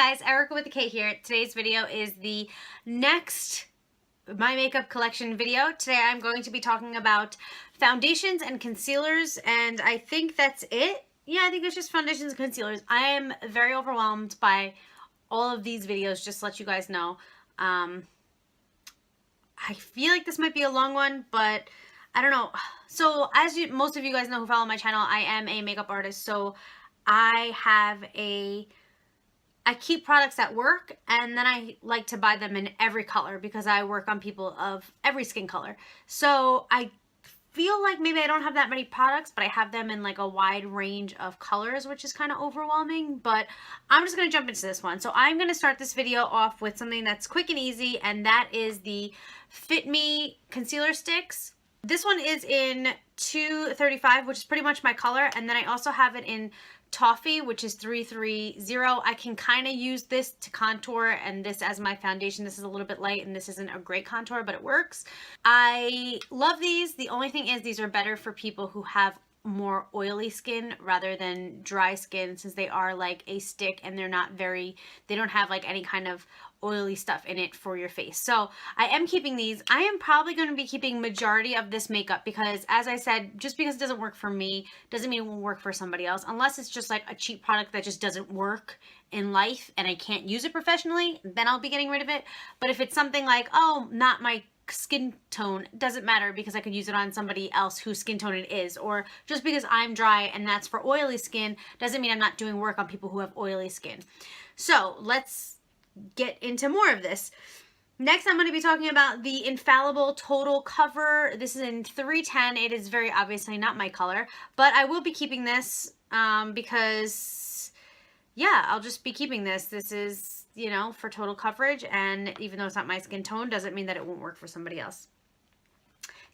guys, Erica with the K here. Today's video is the next My Makeup Collection video. Today I'm going to be talking about foundations and concealers, and I think that's it. Yeah, I think it's just foundations and concealers. I am very overwhelmed by all of these videos, just to let you guys know. I feel like this might be a long one, but I don't know. So as most of you guys know who follow my channel, I am a makeup artist, so I keep products at work, and then I like to buy them in every color because I work on people of every skin color. So I feel like maybe I don't have that many products, but I have them in like a wide range of colors, which is kind of overwhelming, but I'm just going to jump into this one. So I'm going to start this video off with something that's quick and easy, and that is the Fit Me concealer sticks. This one is in 235, which is pretty much my color, and then I also have it in Toffee, which is 330. I can kind of use this to contour and this as my foundation. This is a little bit light and this isn't a great contour, but it works. I love these. The only thing is these are better for people who have more oily skin rather than dry skin, since they are like a stick and they don't have like any kind of oily stuff in it for your face. So I am keeping these. I am probably going to be keeping majority of this makeup because, as I said, just because it doesn't work for me doesn't mean it won't work for somebody else, unless it's just like a cheap product that just doesn't work in life and I can't use it professionally, then I'll be getting rid of it. But if it's something like, oh, not my skin tone, doesn't matter because I could use it on somebody else whose skin tone it is, or just because I'm dry and that's for oily skin doesn't mean I'm not doing work on people who have oily skin. So let's get into more of this. Next, I'm going to be talking about the Infallible Total Cover. This is in 310. It is very obviously not my color, but I will be keeping this because, yeah, I'll just be keeping this. This is, you know, for total coverage, and even though it's not my skin tone, doesn't mean that it won't work for somebody else.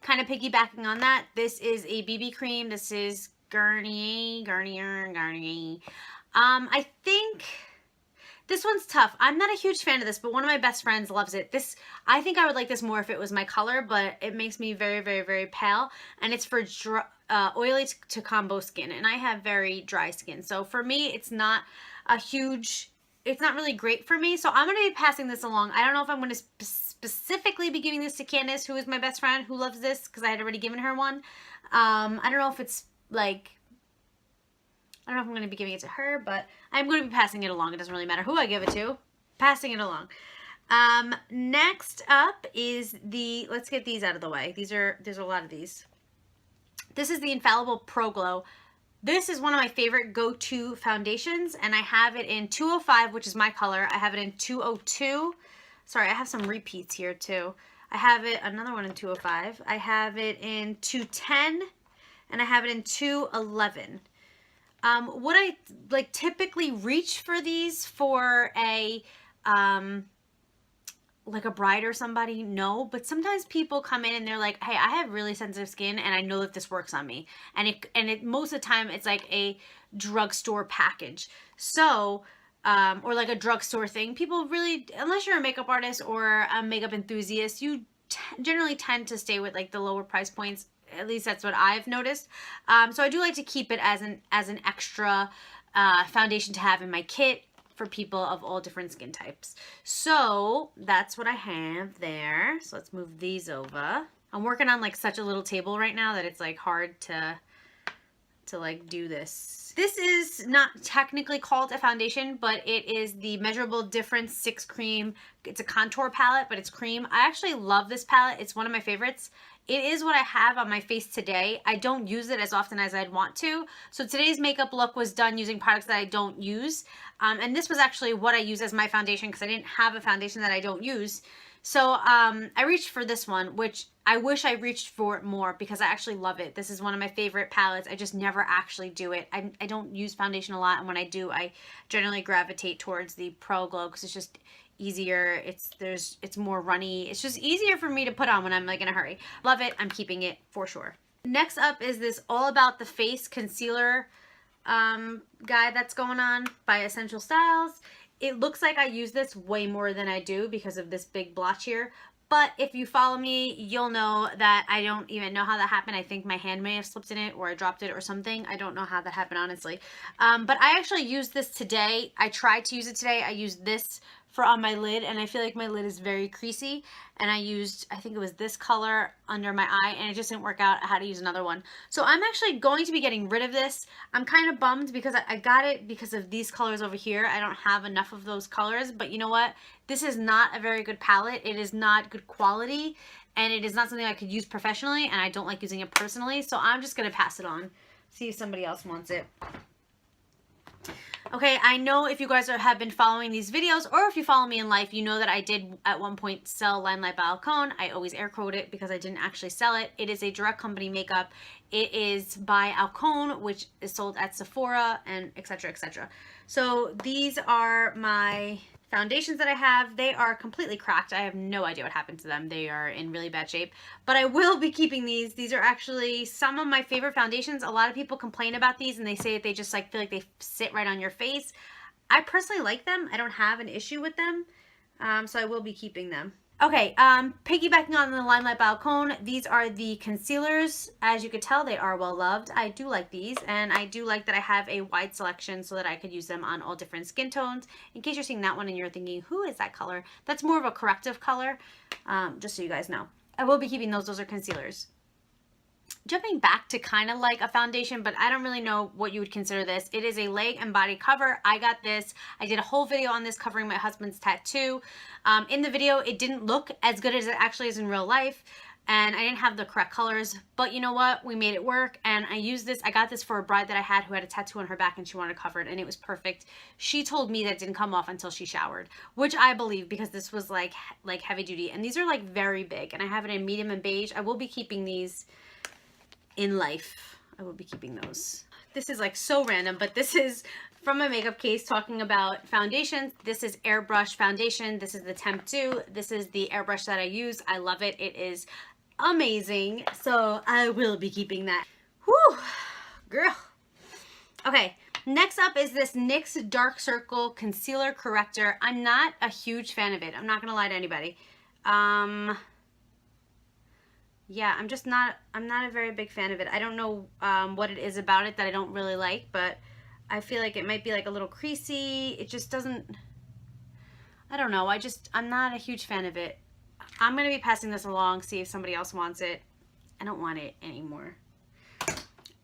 Kind of piggybacking on that, this is a BB cream. This is Garnier. I think this one's tough. I'm not a huge fan of this, but one of my best friends loves it. I think I would like this more if it was my color, but it makes me very, very, very pale, and it's for oily to combo skin, and I have very dry skin. So for me, it's not really great for me, so I'm going to be passing this along. I don't know if I'm going to specifically be giving this to Candace, who is my best friend, who loves this, because I had already given her one. I don't know if it's like, I don't know if I'm going to be giving it to her, but I'm going to be passing it along. It doesn't really matter who I give it to. Passing it along. Next up is let's get these out of the way. There's a lot of these. This is the Infallible Pro Glow. This is one of my favorite go-to foundations, and I have it in 205, which is my color. I have it in 202. Sorry, I have some repeats here too. I have another one in 205. I have it in 210, and I have it in 211. Would I like typically reach for these for a like a bride or somebody? No, but sometimes people come in and they're like, hey, I have really sensitive skin and I know that this works on me, and it most of the time it's like a drugstore package. So or like a drugstore thing. People really, unless you're a makeup artist or a makeup enthusiast, you generally tend to stay with like the lower price points. At least that's what I've noticed. So I do like to keep it as an extra foundation to have in my kit for people of all different skin types. So that's what I have there. So let's move these over. I'm working on like such a little table right now that it's like hard to like do this. This is not technically called a foundation, but it is the Measurable Difference 6 Cream. It's a contour palette, but it's cream. I actually love this palette. It's one of my favorites. It is what I have on my face today. I don't use it as often as I'd want to. So today's makeup look was done using products that I don't use. And this was actually what I use as my foundation because I didn't have a foundation that I don't use. So I reached for this one, which I wish I reached for it more because I actually love it. This is one of my favorite palettes. I just never actually do it. I don't use foundation a lot, and when I do, I generally gravitate towards the Pro Glow because it's just easier. It's more runny. It's just easier for me to put on when I'm like in a hurry. Love it. I'm keeping it for sure. Next up is this All About the Face concealer guide that's going on by Essential Styles. It looks like I use this way more than I do because of this big blotch here, But if you follow me, you'll know that I don't even know how that happened. I think my hand may have slipped in it or I dropped it or something. I don't know how that happened, honestly. But I actually used this today. I tried to use it today. I used this for on my lid, and I feel like my lid is very creasy, and I used, I think it was this color under my eye, and it just didn't work out. I had to use another one. So I'm actually going to be getting rid of this. I'm kind of bummed because I got it because of these colors over here. I don't have enough of those colors, but you know what? This is not a very good palette. It is not good quality, and it is not something I could use professionally, and I don't like using it personally, so I'm just going to pass it on. See if somebody else wants it. Okay, I know if you guys have been following these videos, or if you follow me in life, you know that I did at one point sell Limelight by Alcone. I always air quote it because I didn't actually sell it. It is a direct company makeup. It is by Alcone, which is sold at Sephora and etc. etc. So these are my foundations that I have. They are completely cracked. I have no idea what happened to them. They are in really bad shape, but I will be keeping these. These are actually some of my favorite foundations. A lot of people complain about these and they say that they just like feel like they sit right on your face. I personally like them. I don't have an issue with them, so I will be keeping them. Okay, piggybacking on the Limelight by Alcone, these are the concealers. As you could tell, they are well loved. I do like these, and I do like that I have a wide selection so that I could use them on all different skin tones. In case you're seeing that one and you're thinking, who is that color? That's more of a corrective color, just so you guys know. I will be keeping those. Those are concealers. Jumping back to kind of like a foundation, but I don't really know what you would consider this. It is a leg and body cover. I got this. I did a whole video on this covering my husband's tattoo. In the video, it didn't look as good as it actually is in real life, and I didn't have the correct colors, but you know what? We made it work, and I used this. I got this for a bride that I had who had a tattoo on her back, and she wanted to cover it, and it was perfect. She told me that it didn't come off until she showered, which I believe because this was like heavy duty, and these are like very big, and I have it in medium and beige. I will be keeping these in life. I will be keeping those. This is like so random, but this is from my makeup case talking about foundations. This is airbrush foundation. This is the Temp 2. This is the airbrush that I use. I love it. It is amazing. So I will be keeping that. Whew, girl. Okay, next up is this NYX Dark Circle Concealer Corrector. I'm not a huge fan of it. I'm not gonna lie to anybody. Yeah, I'm not a very big fan of it. I don't know what it is about it that I don't really like, but I feel like it might be like a little creasy. It just doesn't, I don't know. I'm not a huge fan of it. I'm going to be passing this along, see if somebody else wants it. I don't want it anymore.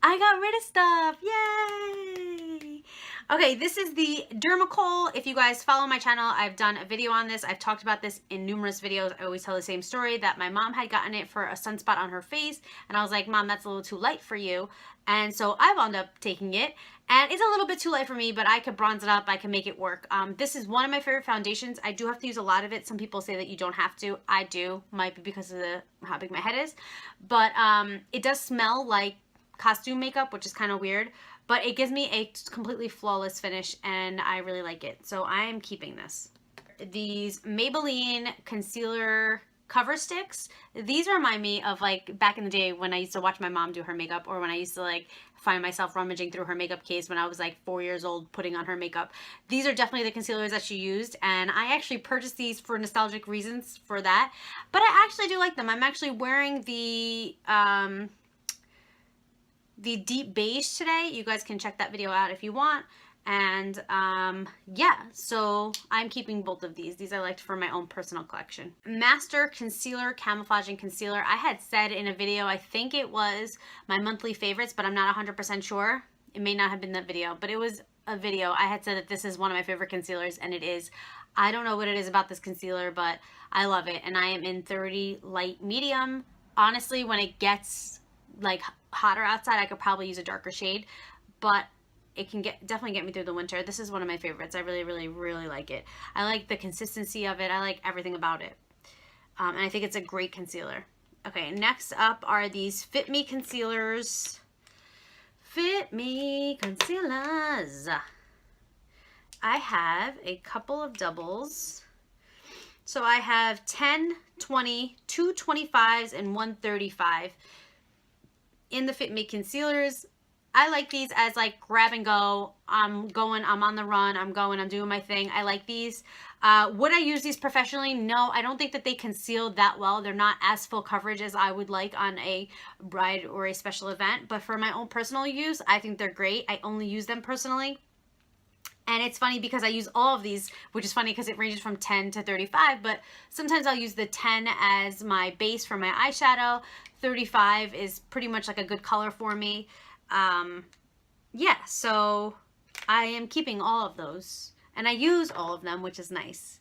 I got rid of stuff. Yay! Okay, this is the Dermacol. If you guys follow my channel, I've done a video on this. I've talked about this in numerous videos. I always tell the same story that my mom had gotten it for a sunspot on her face, and I was like, Mom, that's a little too light for you. And so I wound up taking it, and it's a little bit too light for me, but I could bronze it up. I can make it work. This is one of my favorite foundations. I do have to use a lot of it. Some people say that you don't have to. I do. Might be because of how big my head is. But it does smell like costume makeup, which is kind of weird, but it gives me a completely flawless finish, and I really like it. So I am keeping this. These Maybelline concealer cover sticks. These remind me of like back in the day when I used to watch my mom do her makeup, or when I used to like find myself rummaging through her makeup case when I was like 4 years old putting on her makeup. These are definitely the concealers that she used, and I actually purchased these for nostalgic reasons for that, but I actually do like them. I'm actually wearing the deep beige today. You guys can check that video out if you want. And yeah, so I'm keeping both of these. These I liked for my own personal collection. Master Concealer Camouflaging Concealer. I had said in a video, I think it was my monthly favorites, but I'm not 100% sure. It may not have been that video, but it was a video. I had said that this is one of my favorite concealers, and it is. I don't know what it is about this concealer, but I love it. And I am in 30 light medium. Honestly, when it gets like hotter outside, I could probably use a darker shade, but it can definitely get me through the winter. This is one of my favorites. I really, really, really like it. I like the consistency of it. I like everything about it. And I think it's a great concealer. Okay, next up are these Fit Me concealers. Fit Me concealers. I have a couple of doubles. So I have 10, 20, 2 25s, and 1 35 in the Fit Me concealers. I like these as like grab and go. I'm on the run, I'm doing my thing. I like these. Would I use these professionally? No, I don't think that they conceal that well. They're not as full coverage as I would like on a bride or a special event. But for my own personal use, I think they're great. I only use them personally. And it's funny because I use all of these, which is funny because it ranges from 10 to 35, but sometimes I'll use the 10 as my base for my eyeshadow. 35 is pretty much like a good color for me. Yeah, so I am keeping all of those. And I use all of them, which is nice.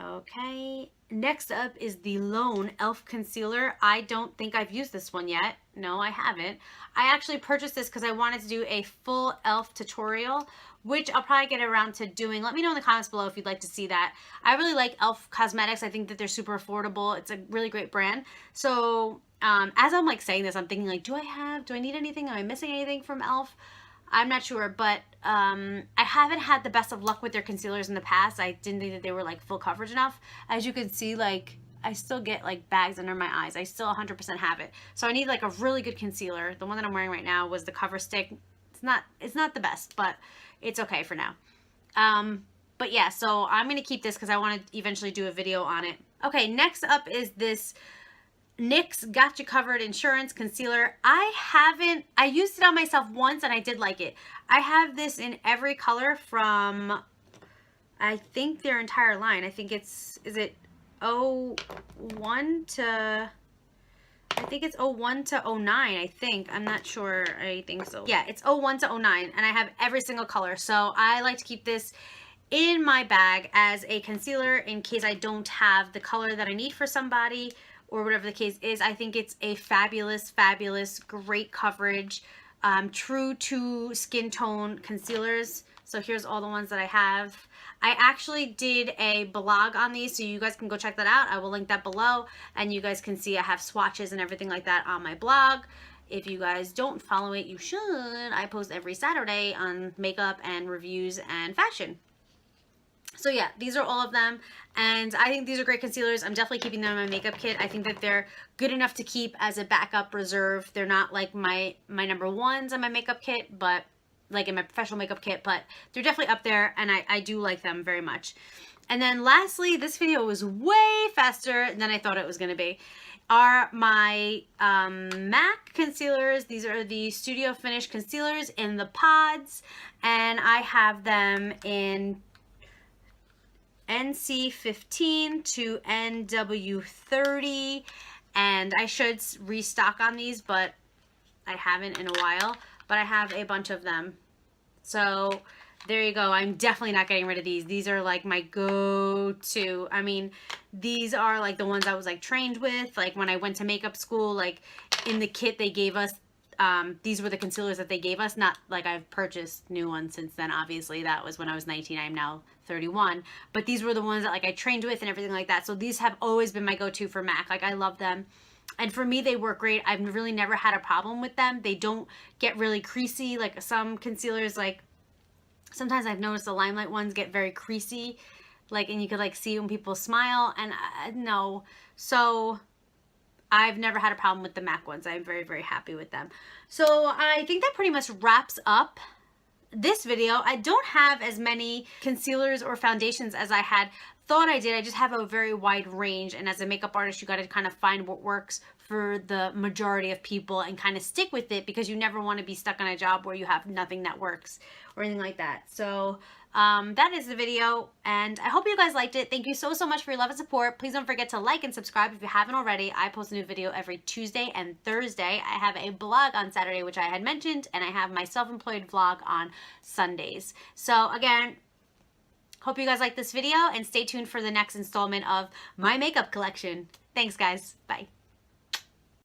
Okay, next up is the Lone e.l.f. Concealer. I don't think I've used this one yet. No, I haven't. I actually purchased this because I wanted to do a full e.l.f. tutorial, which I'll probably get around to doing. Let me know in the comments below if you'd like to see that. I really like e.l.f. Cosmetics. I think that they're super affordable. It's a really great brand. So as I'm like saying this, I'm thinking like, do I need anything? Am I missing anything from e.l.f.? I'm not sure, but I haven't had the best of luck with their concealers in the past. I didn't think that they were like full coverage enough. As you can see, like I still get like bags under my eyes. I still 100% have it. So I need like a really good concealer. The one that I'm wearing right now was the Cover Stick. It's not the best, but it's okay for now. But yeah, so I'm going to keep this because I want to eventually do a video on it. Okay, next up is this NYX Got You Covered Insurance Concealer. I used it on myself once and I did like it. I have this in every color from, I think their entire line. I think is it 01 to, I think it's 01 to 09, I think. I'm not sure. I think so. Yeah, it's 01 to 09 and I have every single color. So I like to keep this in my bag as a concealer in case I don't have the color that I need for somebody, or whatever the case is. I think it's a fabulous, great coverage, true to skin tone concealers. So here's all the ones that I have. I actually did a blog on these, so you guys can go check that out. I will link that below, and you guys can see I have swatches and everything like that on my blog. If you guys don't follow it, you should. I post every Saturday on makeup and reviews and fashion. So yeah, these are all of them, and I think these are great concealers. I'm definitely keeping them in my makeup kit. I think that they're good enough to keep as a backup reserve. They're not like my number ones on my makeup kit, but like in my professional makeup kit, but they're definitely up there, and I do like them very much. And then lastly, this video was way faster than I thought it was going to be, are my MAC concealers. These are the Studio Finish concealers in the pods, and I have them in NC15 to NW30, and I should restock on these, but I haven't in a while, but I have a bunch of them. So there you go. I'm definitely not getting rid of these. These are like my go-to. I mean, these are like the ones I was like trained with, like when I went to makeup school, like in the kit they gave us. These were the concealers that they gave us, not like I've purchased new ones since then. Obviously, that was when I was 19. I'm now 31. But these were the ones that like I trained with and everything like that. So these have always been my go-to for MAC. Like I love them. And for me, they work great. I've really never had a problem with them. They don't get really creasy. Like some concealers, like sometimes I've noticed the Limelight ones get very creasy. Like, and you could like see when people smile, and no. So I've never had a problem with the MAC ones. I'm very happy with them. So I think that pretty much wraps up this video. I don't have as many concealers or foundations as I had thought I did. I just have a very wide range, and as a makeup artist, you got to kind of find what works for the majority of people and kind of stick with it, because you never want to be stuck on a job where you have nothing that works or anything like that. So that is the video, and I hope you guys liked it. Thank you so much for your love and support. Please don't forget to like and subscribe if you haven't already. I post a new video every Tuesday and Thursday. I have a blog on Saturday, which I had mentioned, and I have my self-employed vlog on Sundays. So again, hope you guys like this video, and stay tuned for the next installment of my makeup collection. Thanks guys. Bye.